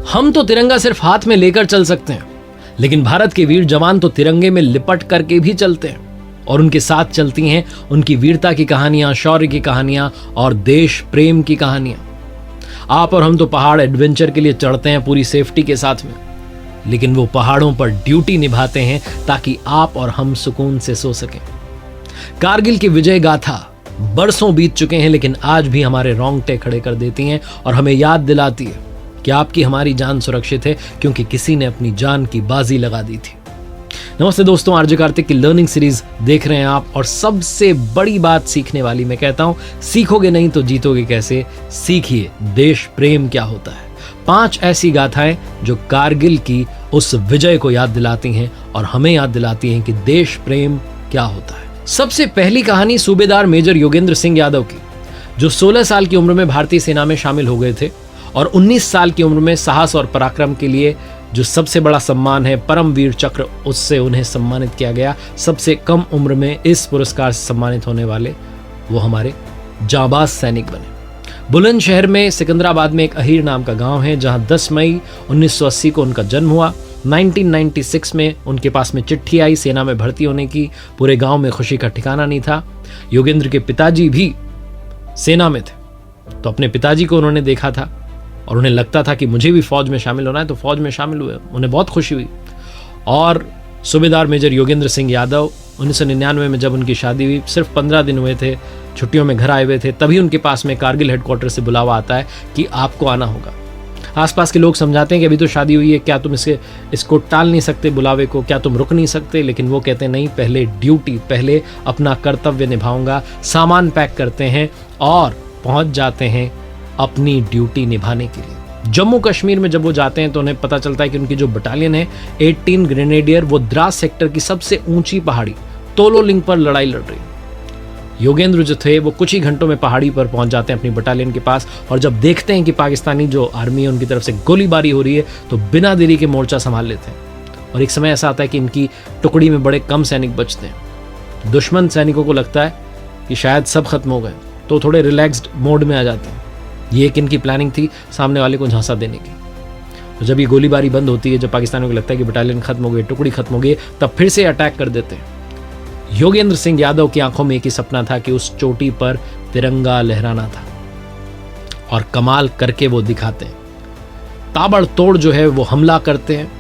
हम तो तिरंगा सिर्फ हाथ में लेकर चल सकते हैं, लेकिन भारत के वीर जवान तो तिरंगे में लिपट करके भी चलते हैं और उनके साथ चलती हैं उनकी वीरता की कहानियां, शौर्य की कहानियां और देश प्रेम की कहानियां। आप और हम तो पहाड़ एडवेंचर के लिए चढ़ते हैं पूरी सेफ्टी के साथ में, लेकिन वो पहाड़ों पर ड्यूटी निभाते हैं ताकि आप और हम सुकून से सो सकें। कारगिल की विजय गाथा बरसों बीत चुके हैं, लेकिन आज भी हमारे रोंगटे खड़े कर देती हैं और हमें याद दिलाती है कि आपकी हमारी जान सुरक्षित है, क्योंकि किसी ने अपनी जान की बाजी लगा दी थी। नमस्ते दोस्तों, आरजे कार्तिक की लर्निंग सीरीज देख रहे हैं आप, और सबसे बड़ी बात सीखने वाली मैं कहता हूं, सीखोगे नहीं तो जीतोगे कैसे। सीखिए देश प्रेम क्या होता है। 5 ऐसी गाथाएं जो कारगिल की उस विजय को याद दिलाती हैं और हमें याद दिलाती हैं कि देश प्रेम क्या होता है। सबसे पहली कहानी सूबेदार मेजर योगेंद्र सिंह यादव की, जो 16 साल की उम्र में भारतीय सेना में शामिल हो गए थे और 19 साल की उम्र में साहस और पराक्रम के लिए जो सबसे बड़ा सम्मान है परमवीर चक्र, उससे उन्हें सम्मानित किया गया। सबसे कम उम्र में इस पुरस्कार से सम्मानित होने वाले वो हमारे जांबाज सैनिक बने। बुलंदशहर में सिकंदराबाद में एक अहीर नाम का गांव है, जहां 10 मई 1980 को उनका जन्म हुआ। 1996 में उनके पास में चिट्ठी आई सेना में भर्ती होने की। पूरे गांव में खुशी का ठिकाना नहीं था। योगेंद्र के पिताजी भी सेना में थे, तो अपने पिताजी को उन्होंने देखा था और उन्हें लगता था कि मुझे भी फौज में शामिल होना है, तो फौज में शामिल हुए। उन्हें बहुत खुशी हुई और सूबेदार मेजर योगेंद्र सिंह यादव 1999 में जब उनकी शादी हुई, सिर्फ 15 दिन हुए थे, छुट्टियों में घर आए हुए थे, तभी उनके पास में कारगिल हेडक्वार्टर से बुलावा आता है कि आपको आना होगा। आसपास के लोग समझाते हैं कि अभी तो शादी हुई है, क्या तुम इसको टाल नहीं सकते बुलावे को, क्या तुम रुक नहीं सकते? लेकिन वो कहते हैं नहीं, पहले ड्यूटी, पहले अपना कर्तव्य निभाऊंगा। सामान पैक करते हैं और पहुंच जाते हैं अपनी ड्यूटी निभाने के लिए। जम्मू कश्मीर में जब वो जाते हैं तो उन्हें पता चलता है कि उनकी जो बटालियन है 18 ग्रेनेडियर, वो द्रास सेक्टर की सबसे ऊंची पहाड़ी तोलोलिंग पर लड़ाई लड़ रही है। योगेंद्र जो थे वो कुछ ही घंटों में पहाड़ी पर पहुंच जाते हैं अपनी बटालियन के पास, और जब देखते हैं कि पाकिस्तानी जो आर्मी है उनकी तरफ से गोलीबारी हो रही है, तो बिना देरी के मोर्चा संभाल लेते हैं। और एक समय ऐसा आता है कि इनकी टुकड़ी में बड़े कम सैनिक बचते हैं। दुश्मन सैनिकों को लगता है कि शायद सब खत्म हो गए, तो थोड़े रिलैक्स्ड मोड में आ जाते हैं। ये एक इनकी प्लानिंग थी सामने वाले को झांसा देने की। तो जब ये गोलीबारी बंद होती है, जब पाकिस्तानियों को लगता है कि बटालियन खत्म हो गई, टुकड़ी खत्म हो गई, तब फिर से अटैक कर देते हैं। योगेंद्र सिंह यादव की आंखों में एक ही सपना था कि उस चोटी पर तिरंगा लहराना था, और कमाल करके वो दिखाते हैं। ताबड़तोड़ जो है वो हमला करते हैं।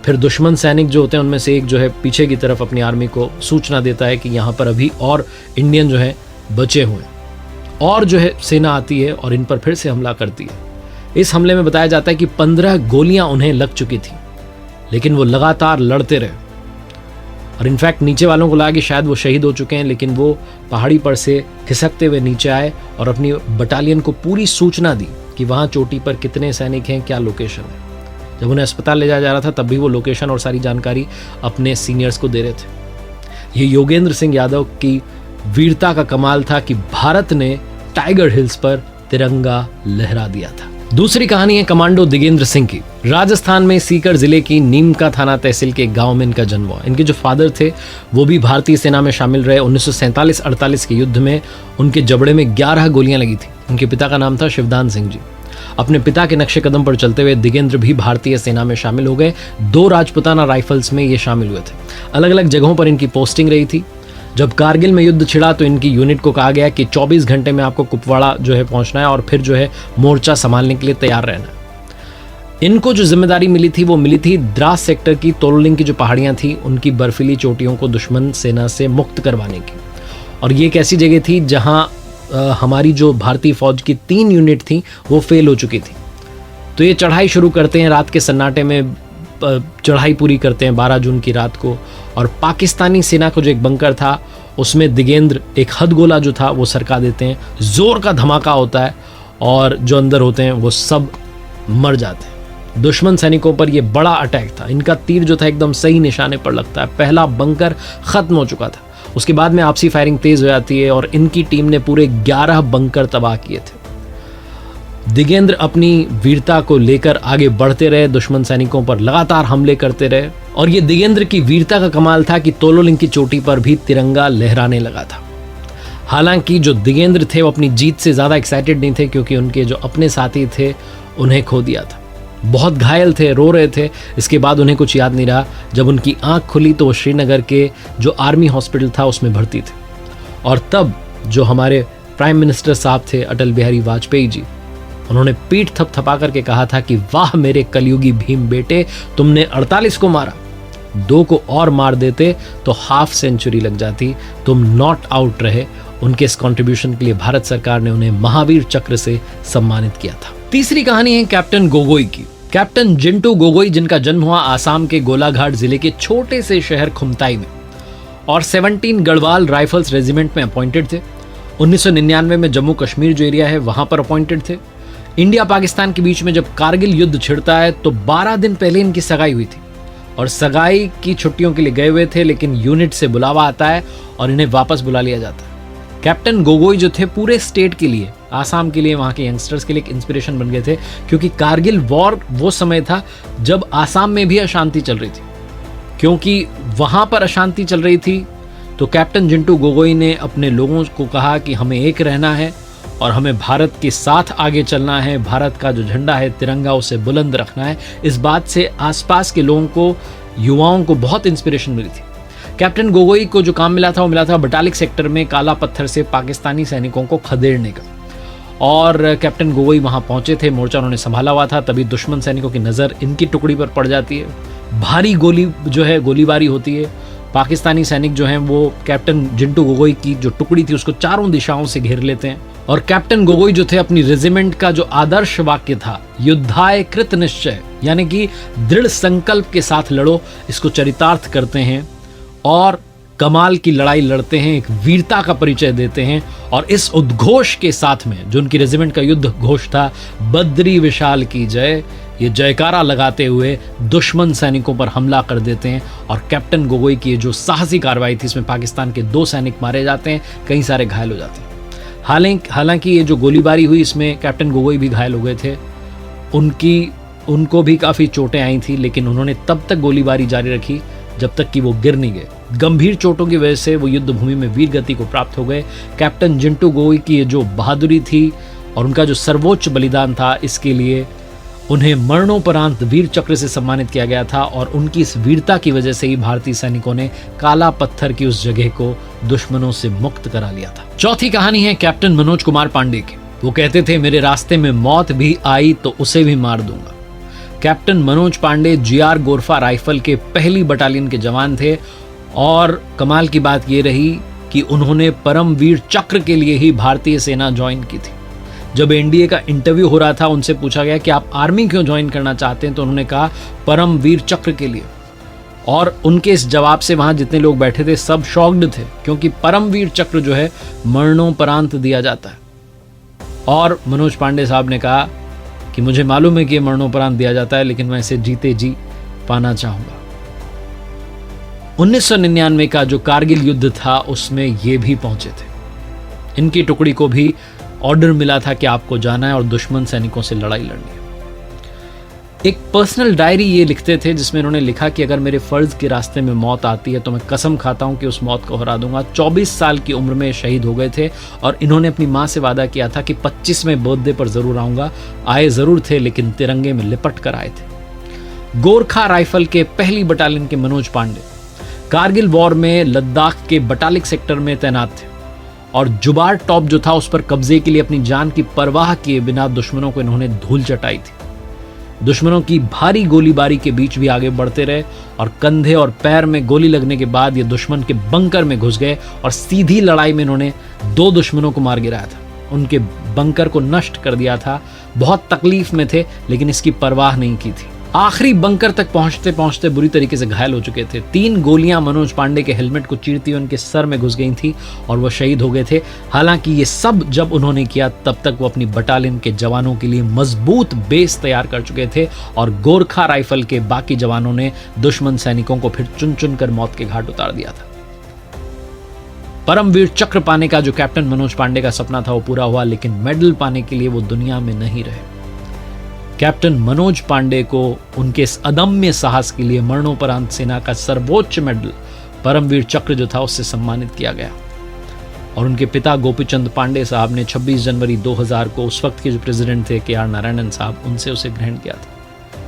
फिर दुश्मन सैनिक जो होते हैं उनमें से एक जो है पीछे की तरफ अपनी आर्मी को सूचना देता है कि यहाँ पर अभी और इंडियन जो है बचे हुए हैं, और जो है सेना आती है और इन पर फिर से हमला करती है। इस हमले में बताया जाता है कि 15 गोलियां उन्हें लग चुकी थी, लेकिन वो लगातार लड़ते रहे। और इनफैक्ट नीचे वालों को लगा कि शायद वो शहीद हो चुके हैं, लेकिन वो पहाड़ी पर से खिसकते हुए नीचे आए और अपनी बटालियन को पूरी सूचना दी कि वहाँ चोटी पर कितने सैनिक हैं, क्या लोकेशन है। जब उन्हें अस्पताल ले जाया जा रहा था तब भी वो लोकेशन और सारी जानकारी अपने सीनियर्स को दे रहे थे। ये योगेंद्र सिंह यादव की वीरता का कमाल था कि भारत ने टाइगर हिल्स पर तिरंगा लहरा दिया था। दूसरी कहानी है कमांडो दिगेंद्र सिंह की। राजस्थान में सीकर जिले की नीमका थाना तहसील के गांव में इनका जन्म हुआ। इनके जो फादर थे वो भी भारतीय सेना में शामिल रहे। 1947-48 के युद्ध में उनके जबड़े में 11 गोलियां लगी थी। उनके पिता का नाम था शिवदान सिंह जी। अपने पिता के नक्शे कदम पर चलते हुए दिगेंद्र भी भारतीय सेना में शामिल हो गए। 2 राजपुताना राइफल्स में ये शामिल हुए थे। अलग अलग जगहों पर इनकी पोस्टिंग रही थी। जब कारगिल में युद्ध छिड़ा तो इनकी यूनिट को कहा गया कि 24 घंटे में आपको कुपवाड़ा जो है पहुंचना है और फिर जो है मोर्चा संभालने के लिए तैयार रहना है। इनको जो जिम्मेदारी मिली थी वो मिली थी द्रास सेक्टर की तोलोलिंग की जो पहाड़ियां थी उनकी बर्फीली चोटियों को दुश्मन सेना से मुक्त करवाने की। और ये एक ऐसी जगह थी जहां हमारी जो भारतीय फौज की 3 यूनिट थी वो फेल हो चुकी थी। तो ये चढ़ाई शुरू करते हैं, रात के सन्नाटे में चढ़ाई पूरी करते हैं 12 जून की रात को। और पाकिस्तानी सेना को जो एक बंकर था उसमें दिगेंद्र एक हद गोला जो था वो सरका देते हैं। जोर का धमाका होता है और जो अंदर होते हैं वो सब मर जाते हैं। दुश्मन सैनिकों पर यह बड़ा अटैक था। इनका तीर जो था एकदम सही निशाने पर लगता है। पहला बंकर खत्म हो चुका था। उसके बाद में आपसी फायरिंग तेज हो जाती है और इनकी टीम ने पूरे 11 बंकर तबाह किए थे। दिगेंद्र अपनी वीरता को लेकर आगे बढ़ते रहे, दुश्मन सैनिकों पर लगातार हमले करते रहे। और ये दिगेंद्र की वीरता का कमाल था कि तोलोलिंग की चोटी पर भी तिरंगा लहराने लगा था। हालांकि जो दिगेंद्र थे वो अपनी जीत से ज़्यादा एक्साइटेड नहीं थे, क्योंकि उनके जो अपने साथी थे उन्हें खो दिया था। बहुत घायल थे, रो रहे थे। इसके बाद उन्हें कुछ याद नहीं रहा। जब उनकी आंख खुली तो वो श्रीनगर के जो आर्मी हॉस्पिटल था उसमें भर्ती थे। और तब जो हमारे प्राइम मिनिस्टर साहब थे अटल बिहारी वाजपेयी जी, उन्होंने पीठ थपथपा करके कहा था कि वाह मेरे कलयुगी भीम बेटे, तुमने 48 को मारा, 2 को और मार देते तो हाफ सेंचुरी लग जाती, तुम नॉट आउट रहे। उनके इस कंट्रीब्यूशन के लिए भारत सरकार ने उन्हें महावीर चक्र से सम्मानित किया था। तीसरी कहानी है कैप्टन गोगोई की। कैप्टन जिंटू गोगोई, जिनका जन्म हुआ आसाम के गोलाघाट जिले के छोटे से शहर खुमताई में और 17 गढ़वाल राइफल्स रेजिमेंट में अपॉइंटेड थे। 1999 में जम्मू कश्मीर जो एरिया है वहां पर अपॉइंटेड थे। इंडिया पाकिस्तान के बीच में जब कारगिल युद्ध छिड़ता है तो 12 दिन पहले इनकी सगाई हुई थी और सगाई की छुट्टियों के लिए गए हुए थे, लेकिन यूनिट से बुलावा आता है और इन्हें वापस बुला लिया जाता है। कैप्टन गोगोई जो थे पूरे स्टेट के लिए, आसाम के लिए, वहां के यंगस्टर्स के लिए एक इंस्पिरेशन बन गए थे, क्योंकि कारगिल वॉर वो समय था जब आसाम में भी अशांति चल रही थी। क्योंकि वहां पर अशांति चल रही थी तो कैप्टन जिंटू गोगोई ने अपने लोगों को कहा कि हमें एक रहना है और हमें भारत के साथ आगे चलना है। भारत का जो झंडा है तिरंगा, उसे बुलंद रखना है। इस बात से आसपास के लोगों को, युवाओं को बहुत इंस्पिरेशन मिली थी। कैप्टन गोगोई को जो काम मिला था वो मिला था बटालिक सेक्टर में काला पत्थर से पाकिस्तानी सैनिकों को खदेड़ने का। और कैप्टन गोगोई वहां पहुंचे थे, मोर्चा उन्होंने संभाला हुआ था। तभी दुश्मन सैनिकों की नज़र इनकी टुकड़ी पर पड़ जाती है। भारी गोलीबारी होती है। पाकिस्तानी सैनिक जो हैं वो कैप्टन जिंटू गोगोई की जो टुकड़ी थी उसको चारों दिशाओं से घेर लेते हैं। और कैप्टन गोगोई जो थे अपनी रेजिमेंट का जो आदर्श वाक्य था, युद्धाय कृत निश्चय, यानी कि दृढ़ संकल्प के साथ लड़ो, इसको चरितार्थ करते हैं और कमाल की लड़ाई लड़ते हैं, एक वीरता का परिचय देते हैं। और इस उद्घोष के साथ में जो उनकी रेजिमेंट का युद्ध घोष था, बद्री विशाल की जय, ये जयकारा लगाते हुए दुश्मन सैनिकों पर हमला कर देते हैं। और कैप्टन गोगोई की जो साहसी कार्रवाई थी, इसमें पाकिस्तान के 2 सैनिक मारे जाते हैं, कई सारे घायल हो जाते हैं। हालांकि ये जो गोलीबारी हुई इसमें कैप्टन गोगोई भी घायल हो गए थे, उनको भी काफ़ी चोटें आई थी, लेकिन उन्होंने तब तक गोलीबारी जारी रखी जब तक कि वो गिर नहीं गए। गंभीर चोटों की वजह से वो युद्ध भूमि में वीर गति को प्राप्त हो गए। कैप्टन जिंटू गोगोई की ये जो बहादुरी थी और उनका जो सर्वोच्च बलिदान था, इसके लिए उन्हें मरणोपरांत वीर चक्र से सम्मानित किया गया था। और उनकी इस वीरता की वजह से ही भारतीय सैनिकों ने काला पत्थर की उस जगह को दुश्मनों से मुक्त करा लिया था। चौथी कहानी है कैप्टन मनोज कुमार पांडे की। वो कहते थे, मेरे रास्ते में मौत भी आई तो उसे भी मार दूंगा। Captain Manoj Pandey GR Gorkha rifle के पहली बटालियन के जवान थे। और कमाल की बात यह रही कि उन्होंने परमवीर चक्र के लिए ही भारतीय सेना ज्वाइन की थी। जब NDA का इंटरव्यू हो रहा था, उनसे पूछा गया कि आप आर्मी क्यों ज्वाइन करना चाहते हैं, तो उन्होंने कहा परमवीर चक्र के लिए। और उनके इस जवाब से वहां जितने लोग बैठे थे सब शॉक्ड थे, क्योंकि परमवीर चक्र जो है मरणोपरांत दिया जाता है। और मनोज पांडे साहब ने कहा कि मुझे मालूम है कि मरणोपरांत दिया जाता है, लेकिन मैं इसे जीते जी पाना चाहूंगा। 1999 का जो कारगिल युद्ध था उसमें ये भी पहुंचे थे। इनकी टुकड़ी को भी ऑर्डर मिला था कि आपको जाना है और दुश्मन सैनिकों से लड़ाई लड़नी है। एक पर्सनल डायरी ये लिखते थे जिसमें उन्होंने लिखा कि अगर मेरे फर्ज के रास्ते में मौत आती है तो मैं कसम खाता हूं कि उस मौत को हरा दूंगा। 24 साल की उम्र में शहीद हो गए थे और इन्होंने अपनी मां से वादा किया था कि 25वें बर्थडे पर जरूर आऊंगा। आए जरूर थे, लेकिन तिरंगे में लिपट कर आए थे। गोरखा राइफल के पहली बटालियन के मनोज पांडे कारगिल वॉर में लद्दाख के बटालिक सेक्टर में तैनात थे और जुबार टॉप जो था उस पर कब्जे के लिए अपनी जान की परवाह किए बिना दुश्मनों को इन्होंने धूल चटाई थी। दुश्मनों की भारी गोलीबारी के बीच भी आगे बढ़ते रहे और कंधे और पैर में गोली लगने के बाद ये दुश्मन के बंकर में घुस गए और सीधी लड़ाई में इन्होंने 2 दुश्मनों को मार गिराया था। उनके बंकर को नष्ट कर दिया था। बहुत तकलीफ में थे, लेकिन इसकी परवाह नहीं की थी। आखिरी बंकर तक पहुंचते पहुंचते बुरी तरीके से घायल हो चुके थे। 3 गोलियां मनोज पांडे के हेलमेट को चीरती हुई उनके सर में घुस गई थी और वो शहीद हो गए थे। हालांकि ये सब जब उन्होंने किया तब तक वो अपनी बटालियन के जवानों के लिए मजबूत बेस तैयार कर चुके थे और गोरखा राइफल के बाकी जवानों ने दुश्मन सैनिकों को फिर चुन चुन कर मौत के घाट उतार दिया था। परमवीर चक्र पाने का जो कैप्टन मनोज पांडे का सपना था वो पूरा हुआ, लेकिन मेडल पाने के लिए वो दुनिया में नहीं रहे। कैप्टन मनोज पांडे को उनके इस अदम्य साहस के लिए मरणोपरांत सेना का सर्वोच्च मेडल परमवीर चक्र जो था उससे सम्मानित किया गया। और उनके पिता गोपीचंद पांडे साहब ने 26 जनवरी 2000 को उस वक्त के जो प्रेसिडेंट थे KR नारायणन साहब, उनसे उसे ग्रहण किया था।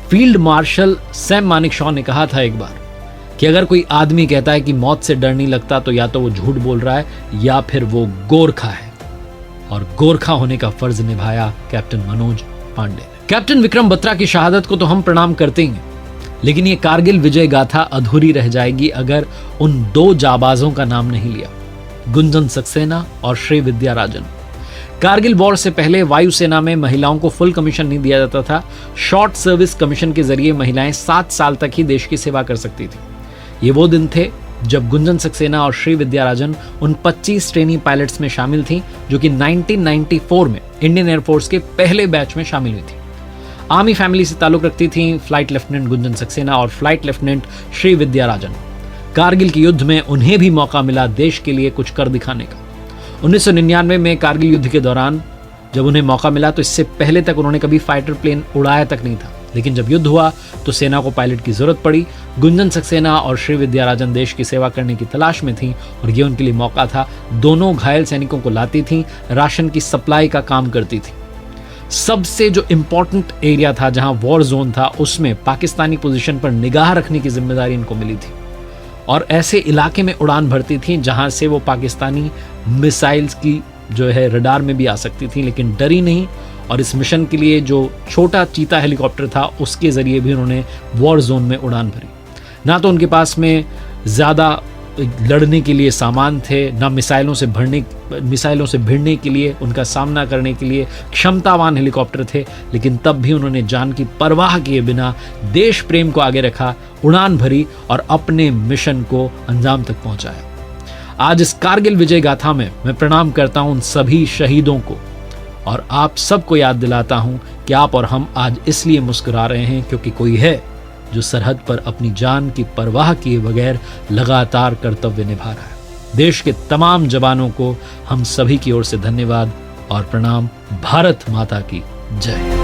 फील्ड मार्शल सैम मानेकशॉ ने कहा था एक बार कि अगर कोई आदमी कहता है कि मौत से डर नहीं लगता तो या तो वो झूठ बोल रहा है या फिर वो गोरखा है। और गोरखा होने का फर्ज निभाया कैप्टन मनोज पांडे ने। कैप्टन विक्रम बत्रा की शहादत को तो हम प्रणाम करते ही हैं, लेकिन ये कारगिल विजय गाथा अधूरी रह जाएगी अगर उन दो जाबाजों का नाम नहीं लिया, गुंजन सक्सेना और श्री विद्याराजन। कारगिल वॉर से पहले वायुसेना में महिलाओं को फुल कमीशन नहीं दिया जाता था। शॉर्ट सर्विस कमीशन के जरिए महिलाएं 7 साल तक ही देश की सेवा कर सकती थी। ये वो दिन थे जब गुंजन सक्सेना और श्री विद्याराजन उन 25 ट्रेनी पायलट्स में शामिल थीं जो कि 1994 में इंडियन एयरफोर्स के पहले बैच में शामिल हुई थी। आर्मी फैमिली से ताल्लुक रखती थीं फ्लाइट लेफ्टिनेंट गुंजन सक्सेना और फ्लाइट लेफ्टिनेंट श्री विद्याराजन। कारगिल के युद्ध में उन्हें भी मौका मिला देश के लिए कुछ कर दिखाने का। 1999 में कारगिल युद्ध के दौरान जब उन्हें मौका मिला तो इससे पहले तक उन्होंने कभी फाइटर प्लेन उड़ाया तक नहीं था, लेकिन जब युद्ध हुआ तो सेना को पायलट की जरूरत पड़ी। गुंजन सक्सेना और श्री विद्याराजन देश की सेवा करने की तलाश में थीं और ये उनके लिए मौका था। दोनों घायल सैनिकों को लाती थीं, राशन की सप्लाई का काम करती थी। सबसे जो इंपॉर्टेंट एरिया था जहां वॉर जोन था उसमें पाकिस्तानी पोजीशन पर निगाह रखने की जिम्मेदारी इनको मिली थी और ऐसे इलाके में उड़ान भरती थी जहां से वो पाकिस्तानी मिसाइल्स की जो है रडार में भी आ सकती थी, लेकिन डरी नहीं। और इस मिशन के लिए जो छोटा चीता हेलीकॉप्टर था उसके जरिए भी उन्होंने वॉर जोन में उड़ान भरी। ना तो उनके पास में ज़्यादा लड़ने के लिए सामान थे, ना मिसाइलों से भिड़ने के लिए, उनका सामना करने के लिए क्षमतावान हेलीकॉप्टर थे, लेकिन तब भी उन्होंने जान की परवाह किए बिना देश प्रेम को आगे रखा, उड़ान भरी और अपने मिशन को अंजाम तक पहुंचाया। आज इस कारगिल विजय गाथा में मैं प्रणाम करता हूं उन सभी शहीदों को और आप सबको याद दिलाता हूं कि आप और हम आज इसलिए मुस्कुरा रहे हैं क्योंकि कोई है जो सरहद पर अपनी जान की परवाह किए बगैर लगातार कर्तव्य निभा रहा है। देश के तमाम जवानों को हम सभी की ओर से धन्यवाद और प्रणाम। भारत माता की जय।